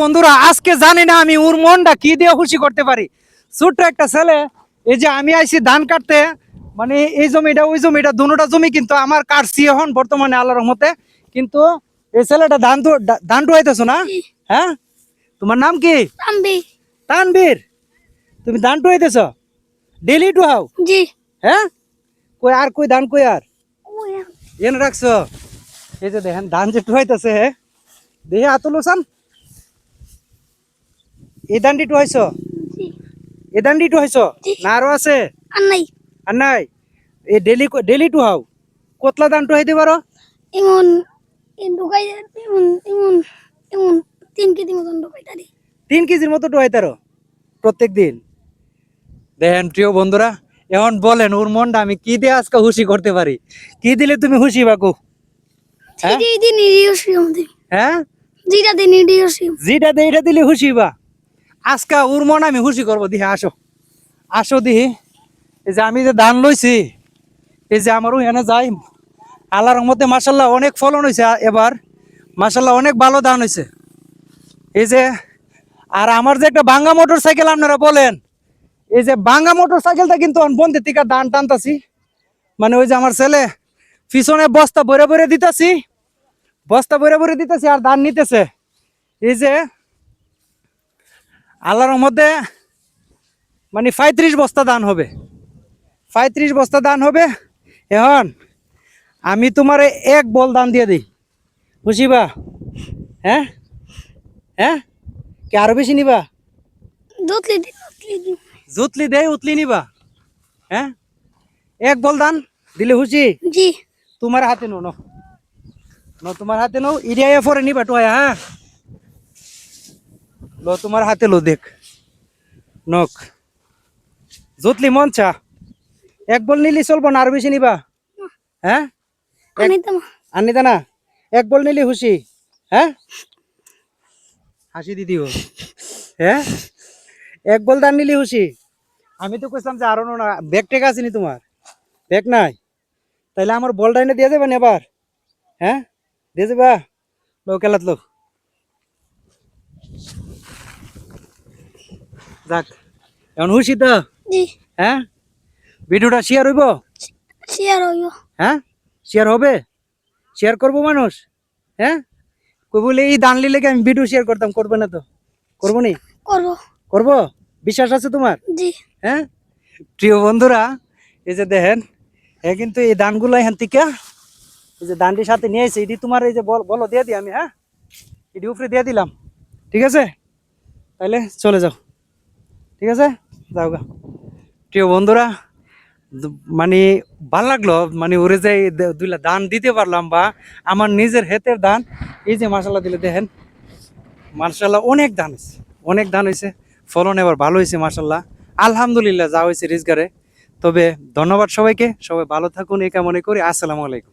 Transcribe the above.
বন্ধুরা আজকে জানি না আমি ওর মনটা কি দিয়ে খুশি করতে পারি। ছোট্ট একটা ছেলে, এই যে আমি আইছি ধান কাটতে, মানে এই জমিটা ওই জমিটা দুটোটা জমি কিন্তু আমার কাটছি এখন বর্তমানে আল্লাহর রহমতে। কিন্তু এই ছেলেটা ধান টুয়াইতেছো না? হ্যাঁ, তোমার নাম কি? তানবীর। তানবীর, তুমি ধান টুয়াইতেছ? ডেলি টুহাও? জি। হ্যাঁ, কই আর কই ধান কই আর ওয়া। এনে রাখছো? এই যে দেখেন ধান যে টুয়াইতেছে, দেখে আতুলুসান এই ধানটি টুয়াইছো? জি। এই ধানটি টুয়াইছো না আরো আছে? আর নাই। আর নাই? এই ডেলি ডেলি টুহাও? কতলা ধান টুয়াইতে পারো? এমন ঢুকাই এমন এমন এমন 3 কেজি মতন ঢুকাই তারি। 3 কেজির মতো টুয়াইতারো প্রত্যেক দিন? দেখেন প্রিয় বন্ধুরা, এখন বলেন ওর মনটা আমি কি দিয়ে আজকে খুশি করতে পারি? কি দিলে তুমি খুশি বাকু? হ্যাঁ? জিডি দি নিডিওসি আমাদের। হ্যাঁ, জিডা দি নিডিওসি। যেটা দে এটা দিলে খুশি বা? আজকে ওর মন আমি খুশি করবো। দিহে আসো, আসো দিহি। এই যে আমি যে ধান লইছি, এই যে আমারও এনে যাই, আল্লাহর রহমতে মাশাল্লাহ অনেক ফলন হয়েছে এবার, মাশাল্লাহ অনেক ভালো ধান হয়েছে। এই যে আর আমার যে একটা ভাঙ্গা মোটর সাইকেল আপনারা বলেন, এই যে ভাঙ্গা মোটর সাইকেলটা কিন্তু বন্ধের থেকে ধান টানতাছি, মানে ওই যে আমার ছেলে পিছনে বস্তা ভরে ভরে দিতেছি, বস্তা ভরে ভরে দিতেছি আর ধান নিতেছে। এই যে আল্লাহর মধ্যে মানে 35 বস্তা ধান হবে, 35 বস্তা ধান হবে। এখন আমি তোমারে এক বল ধান দিয়ে দিই, বুঝিবা? হ্যাঁ হ্যাঁ, কি আরো বেশি নিবা? দুতলি দি দুতলি। জুতলি দেয় উতলি নিবা? হ্যাঁ, এক বল ধান দিলে খুশি? জি। তোমার হাতে নো নো নো, তোমার হাতে নো, ইডিয়া পরে নিবা টুয়া। হ্যাঁ, লো তোমার হাতে লো, দেখ নক জুতলি মনচা এক বল নিলি চলবো না, আরো বেশি নিবা? হ্যাঁ, আমি তো আর নিতা না? এক বল নিলি খুশি? হ্যাঁ, হাসি দিদিও। হ্যাঁ, এক বল ধান নিলি খুশি? আমি তো কইলাম যে আরো না, ব্যাগ টেক আসেনি তোমার? ব্যাগ নাই? তাইলে আমার বলটা এনে দিয়ে দেবেন এবার? হ্যাঁ, দিয়ে দেবা? লো খেলাত লো, যাক এখন খুশি তো? জি। হ্যাঁ, ভিডিওটা শেয়ার হইব? শেয়ার হইব। হ্যাঁ, শেয়ার হবে? শেয়ার করবো মানুষ? হ্যাঁ, কই বলে এই দান লিলে আমি ভিডিও শেয়ার করতাম, করবে না তো? করবো নি? করব। করবো? বিশ্বাস আছে তোমার? জি। হ্যাঁ, প্রিয় বন্ধুরা, এই যে দেখেন কিন্তু এই ধানগুলো এখান থেকে, এই যে ধানটির সাথে নিয়ে এসে এটি তোমার এই যে বলো দিয়ে দিই আমি। হ্যাঁ, এটি উপরে দিয়ে দিলাম, ঠিক আছে? তাহলে চলে যাও, ঠিক আছে? যাও গা। প্রিয় বন্ধুরা, মানে ভাল লাগলো, মানে ওরে যে দুইলা দান দিতে পারলাম, বা আমার নিজের হাতের দান। এই যে মার্শাল্লাহ দিলে দেখেন, মার্শাল্লাহ অনেক ধান হয়েছে, অনেক ধান হয়েছে, ফলন এবার ভালো হয়েছে মার্শাল্লাহ, আলহামদুলিল্লাহ যা হয়েছে রিজগারে। তবে ধন্যবাদ সবাইকে, সবাই ভালো থাকুন এই কামনা করি। আসসালামু আলাইকুম।